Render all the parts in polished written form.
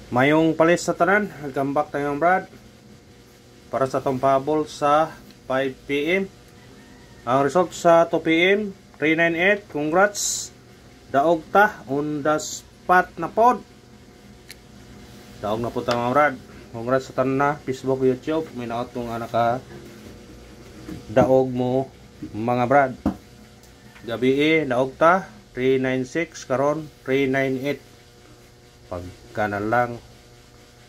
Mayong palis sa tanan, nagambak tayong Brad para sa tong pabol sa 5 PM. Ang result sa 2 PM 398. Congrats, daog ta on the spot na pod. Daog na po ta mga Brad. Congrats sa tanan na Facebook, YouTube. May naot kung naka daog mo mga Brad. Gabi daog ta 396, karon 398. Pagka na lang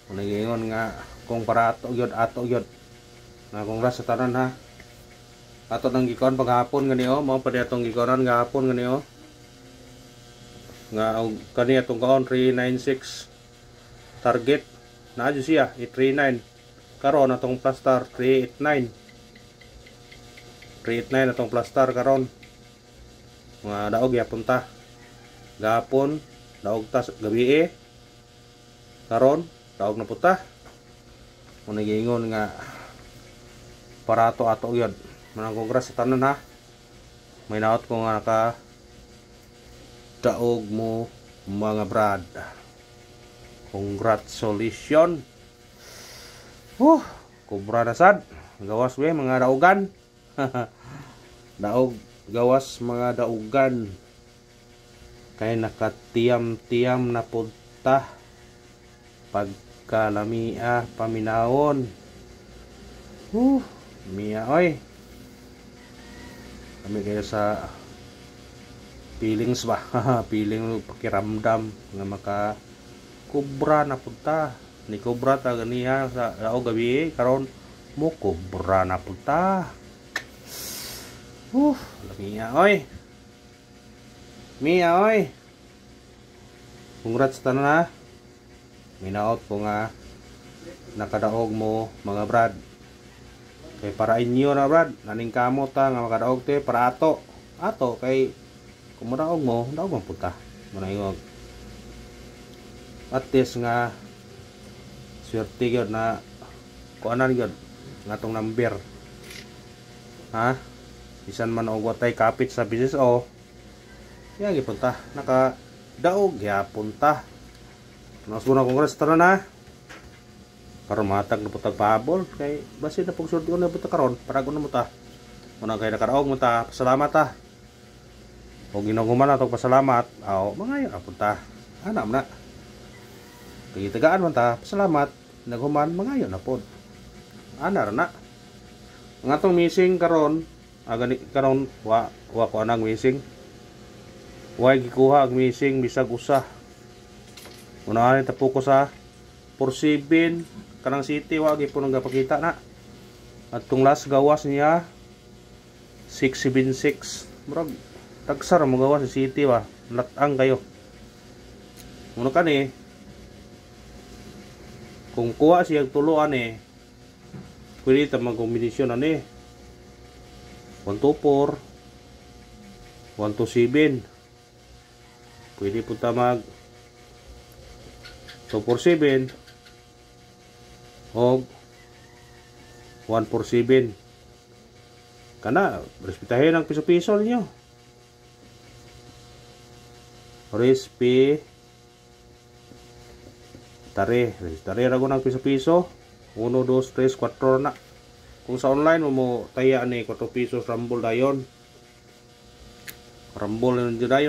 unagingon nga kung para ato gyud na congrats sa tanan ha. Ato nang gikon paghapon gani mao pa atong gikonan gahapon gani nga kani atong kaon 396 target na adyo siya 839. Karon atong plus star 389 atong plus star karon nga daog yapon ta gahapon, daog ta gabi karon daog na puta. Muna gingon nga para ato yun. Manang congrats sa tanan ha. May naot ko nga naka daog mo mga Brad. Congratulations. Kubra na sad. Gawas we mga daogan. Daog gawas mga daogan. Kay nakatiyam-tiyam na punta pagka lamia paminawon. Mia oy. Kami kayo sa feelings ba? Feeling pakiramdam nga maka kubra na punta. Ni kubra ta ganiha sa daog gabi karon mo kubra na punta. Lamia oy. Mia oy. Congrats tanan na. Minaot ko nga nakadaog mo mga Brad. Kay para inyo na Brad, naning kamot ta nga makadaog te para ato kay kung madaog mo, daog man puta. Manayog. At least nga swerte gyud na kuanan gyud ngatong number. Ha? Bisan man og watay kapit sa business ya gipunta naka daog gyapon ta. Nasuna congrats tanan na. Karon matag na putag pahabol kay basin na pagsulti ko na buta karon para ko na mo ta. Muna kay nakaraog mo ta, pasalamat ta. Og ginuguman atong pasalamat, mangayo apon ta. Ana man na. Kay tagaan man ta, pasalamat, naghuman mangayo na pod. Ana ra na. Ang atong missing karon, karon wa ko anang missing. Wa gikuha ang missing bisag usa. Unahan tapo ko sa 47 kanang city wa gyud nang gapakita na. At tong last gawas niya 676. Murag tagsar mo gawas sa city ba. Latang kayo. Muna kani kung kuha siya tuluan pwede ta magkombinasyon 124 127. Pwede po ta mag 247 o 147 kana respetahin ang piso-piso ninyo. Tare rago ng piso-piso 1, 2, 3, 4 na. Kung sa online mo taya 4 pisos rumble dayon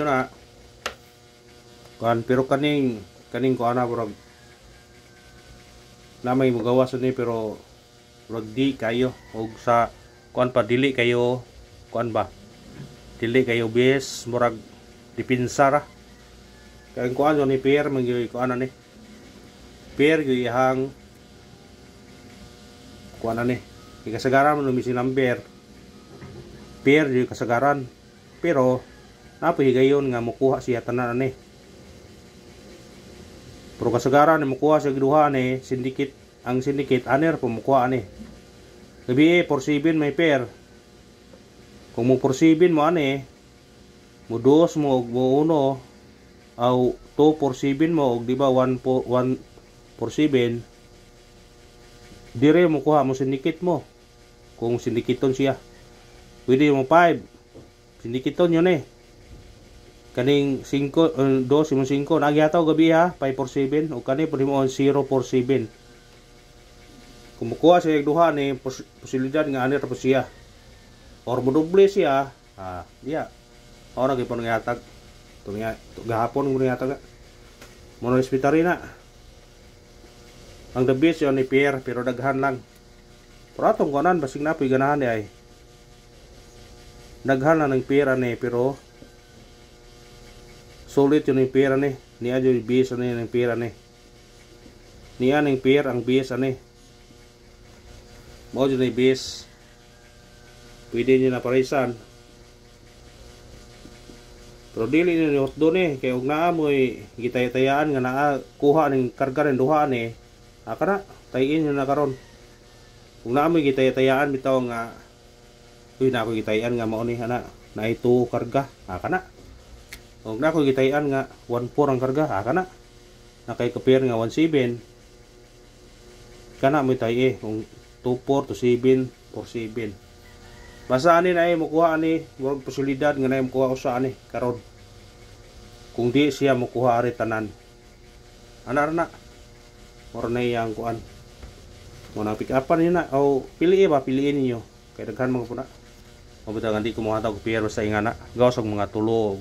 na kan pero kaning ko ana burag namay mo gawas ni pero burag di kayo og sa kuan pa dili kayo kuan ba dili kayo bes murag dipinsara kay kuan ni pair mangyay kuan ani pair gyihang kuan ani kasagaran mo misi number pair di kasagaran pero napahigayon nga mokuha siya tanan ani. Pero kasagaran mo kuha sa giduha syndicate, ang syndicate aner pumukuha gabi 47 may pair. Kung mo 47 mo mo 2 mo og mo 1 aw 2 47 mo og di ba 1 47 dire mo kuha mo syndicate mo. Kung syndicaton siya pwede mo 5 syndicaton yun Kaning 5 2 simong 5 nagyataw gabi ha 547 ug kani pud mo 047. Kumukuha siya duha ni posibilidad nga ani tapos siya. Or modoble siya, diya. Ora gyud ngatag. Tunya gahapon mo ngatag. Mono hospital na. Ang the best yon ni Pierre pero daghan lang. Pero atong kanan basig na poy ganahan di ay. Daghan lang ng pera ni pero sulit yun yung pera ni. Niya yung base ano yung pera ni. Niya yung pera ang base ano. Mo yun yung base. Pwede nyo na parisan. Pero dili nyo yung doon eh. Kaya huwag naa mo gitay-tayaan nga naa kuha ng karga ng duha ni. Aka na. Tayin nyo na karon. Huwag naa mo gitay-tayaan bitaw nga uy na ako gitayan nga mao ni ana. Na ito karga. Aka na. Huwag na ako gitayan nga 1.4 ang karga. Aka na. Nakay kapir nga 1.7. Kana mo tayo eh. Kung 2.4 to 7 4.7. Basta ani na mukuha ani. Huwag posibilidad nga na mukuha usa ani. Karon. Kung di siya mukuha ari tanan. Ana na. Moro na iyang kuan. Muna pick upan niyo na. O piliin ba? Piliin niyo. Kaya daghan mga po na. Mabutang hindi ko mga tawag pero sa ingana. Gawas ang mga tulog.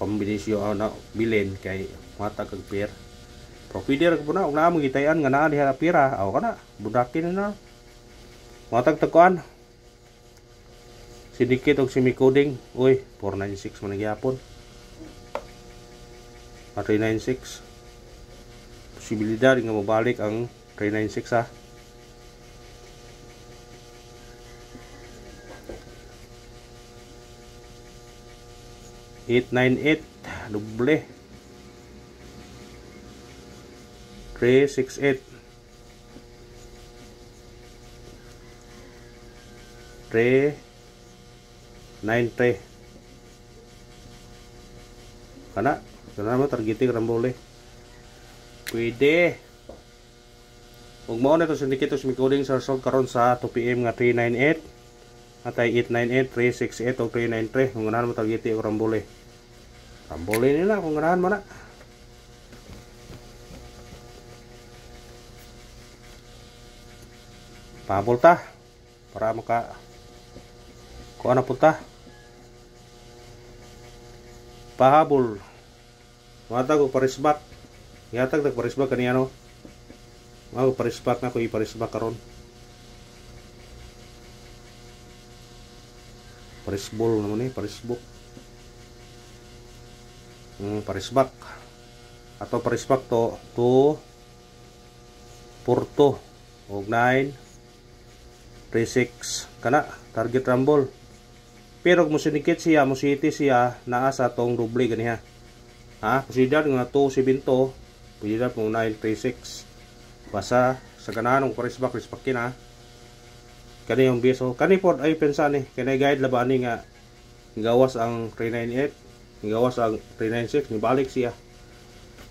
Kombinasyon na bilin kay mata kag pier. Pero pwede ra po na. Huwag na mo gitayan nga naa diha pira. Aw ka na. Budakin na. Matag tagkuan. Sidikit og semi-coding. Uy, 496 man gyapon. 396. Posibilidad nga mabalik ang 396 ha. $898 doble 368 393 kana kana mo targeting rambole pwede ug mao na to syndicate sa coding sa result karon sa 2 PM nga 398 atay 898 368 o 393 kung ganahan mo targeti o rambole nila kung ganahan mo na pahabol ta para maka kuha na punta pahabol matag o parisbak yatag nagparisbak kaniya no mga parisbak na ko iparisbak karon parisbol naman parisbok parisbak atau parisbak to Porto og 9 36 kana target rumble pero kung sinikit siya mo city siya naa sa tong doble ganiha ha posibilidad nga 272 posibilidad mo 936 basta sa ganahan ng parisbak risbakin ha kani yung beso kani pod ay pensa ni kani guide labani nga gawas ang 398 gawas ang 396 ni balik siya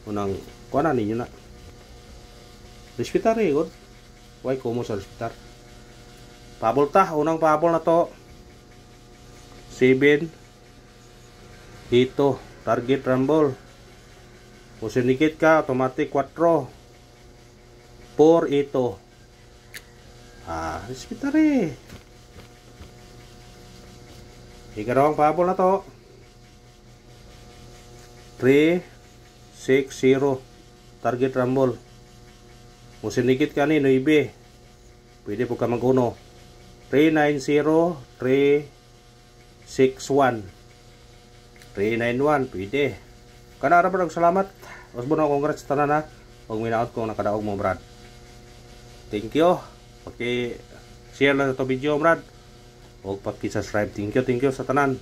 unang kuana ninyo na respetar god why komo sa respetar pabol ta unang pabol na to 7 dito target rumble kung sinikit ka automatic 4 4 ito respetare. Ikarawang pahabol na to. 360 target rumble. Kung sinikit ka ni 9, pwede po ka mag-uno. 390 361 391 pwede. Kanara ba salamat. Usbo na congrats tanan na. Pag minaot ko nakadaog mo brad. Thank you. Paki-share lang ito video, brad. O paki-subscribe. Thank you sa tanan.